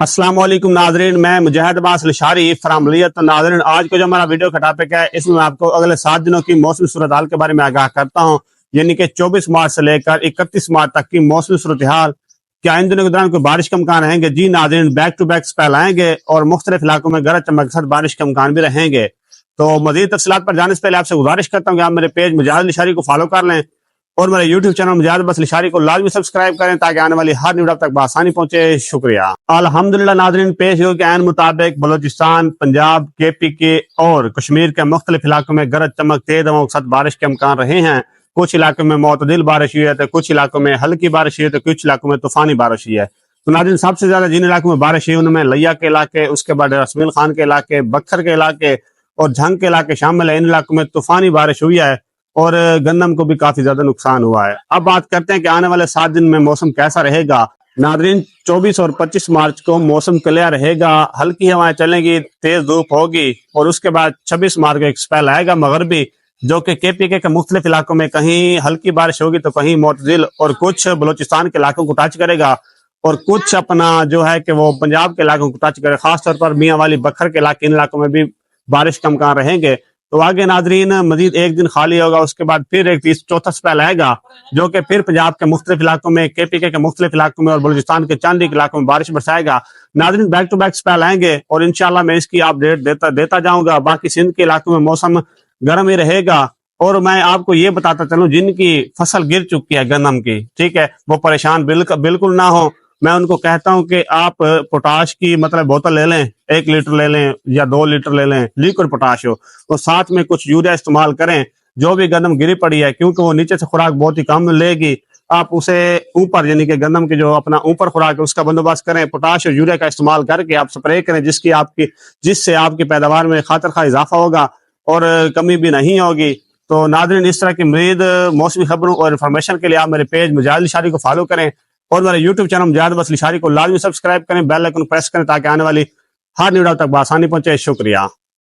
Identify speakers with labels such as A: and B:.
A: السلام علیکم ناظرین، میں مجاہد عباس لشاری فراملیت ناظرین۔ آج کو جو ہمارا ویڈیو کا ٹاپک ہے، اس میں آپ کو اگلے 7 دنوں کی موسمی صورتحال کے بارے میں آگاہ کرتا ہوں، یعنی کہ 24 مارچ سے لے کر 31 مارچ تک کی موسمی صورتحال۔ کیا ان دنوں کے دوران کوئی بارش کے امکان رہیں گے؟ جی ناظرین، بیک ٹو بیک سپیل آئیں گے اور مختلف علاقوں میں گرج چمک کے ساتھ بارش کے امکان بھی رہیں گے۔ تو مزید تفصیلات پر جانے سے پہلے آپ سے گزارش کرتا ہوں کہ آپ میرے پیج مجاہد لشاری کو فالو کر لیں اور میرے یوٹیوب چینل مجاہد عباس لشاری کو لازمی سبسکرائب کریں تاکہ آنے والی ہر نیو تک بآسانی پہنچے۔ شکریہ۔ الحمدللہ ناظرین، پیش ہو کے عین مطابق بلوچستان، پنجاب، KPK اور کشمیر کے مختلف علاقوں میں گرج چمک تیز ہواؤں کے ساتھ بارش کے امکان رہے ہیں۔ کچھ علاقوں میں معتدل بارش ہوئی ہے تو کچھ علاقوں میں ہلکی بارش ہوئی ہے تو کچھ علاقوں میں طوفانی بارش ہوئی ہے۔ تو ناظرین، سب سے زیادہ جن علاقوں میں بارش ہوئی ان میں لیا کے علاقے، اس کے بعد رسمیل خان کے علاقے، بکھر کے علاقے اور جھنگ کے علاقے شامل ہیں۔ ان علاقوں میں طوفانی بارش ہوئی ہے اور گندم کو بھی کافی زیادہ نقصان ہوا ہے۔ اب بات کرتے ہیں کہ آنے والے 7 دن میں موسم کیسا رہے گا۔ ناظرین، 24 اور 25 مارچ کو موسم کلیئر رہے گا، ہلکی ہوائیں چلیں گی، تیز دھوپ ہوگی اور اس کے بعد 26 مارچ کو ایک سپیل آئے گا مغربی، جو کہ KPK کے مختلف علاقوں میں کہیں ہلکی بارش ہوگی تو کہیں معتدل، اور کچھ بلوچستان کے علاقوں کو ٹچ کرے گا اور کچھ اپنا جو ہے کہ وہ پنجاب کے علاقوں کو ٹچ کرے گا، خاص طور پر میاں والی، بکھر کے علاقے، ان علاقوں میں بھی بارش کا امکان رہیں گے۔ تو آگے ناظرین مزید ایک دن خالی ہوگا، اس کے بعد پھر ایک چوتھا سپیل آئے گا جو کہ پھر پنجاب کے مختلف علاقوں میں، KPK کے مختلف علاقوں میں اور بلوچستان کے چند ایک علاقوں میں بارش برسائے گا۔ ناظرین، بیک ٹو بیک سپیل آئیں گے اور انشاءاللہ میں اس کی اپڈیٹ دیتا جاؤں گا۔ باقی سندھ کے علاقوں میں موسم گرم ہی رہے گا اور میں آپ کو یہ بتاتا چلوں جن کی فصل گر چکی ہے گندم کی، ٹھیک ہے، وہ پریشان بالکل نہ ہو۔ میں ان کو کہتا ہوں کہ آپ پوٹاش کی بوتل لے لیں، 1 لیٹر لے لیں یا 2 لیٹر لے لیں، لیکوڈ پوٹاش ہو، اور ساتھ میں کچھ یوریا استعمال کریں۔ جو بھی گندم گری پڑی ہے، کیونکہ وہ نیچے سے خوراک بہت ہی کم لے گی، آپ اسے اوپر، یعنی کہ گندم کی جو اپنا اوپر خوراک ہے اس کا بندوبست کریں، پوٹاش اور یوریا کا استعمال کر کے آپ سپرے کریں، جس سے آپ کی پیداوار میں خاطر خواہ اضافہ ہوگا اور کمی بھی نہیں ہوگی۔ تو ناظرین، اس طرح کی مزید موسمی خبروں اور انفارمیشن کے لیے آپ میرے پیج مجاہد لشاری کو فالو کریں اور میرے یوٹیوب چینل مجاہد عباس لشاری کو لازمی سبسکرائب کریں، بیل آئیکن پریس کریں تاکہ آنے والی ہر نیو تک بآسانی پہنچے۔ شکریہ۔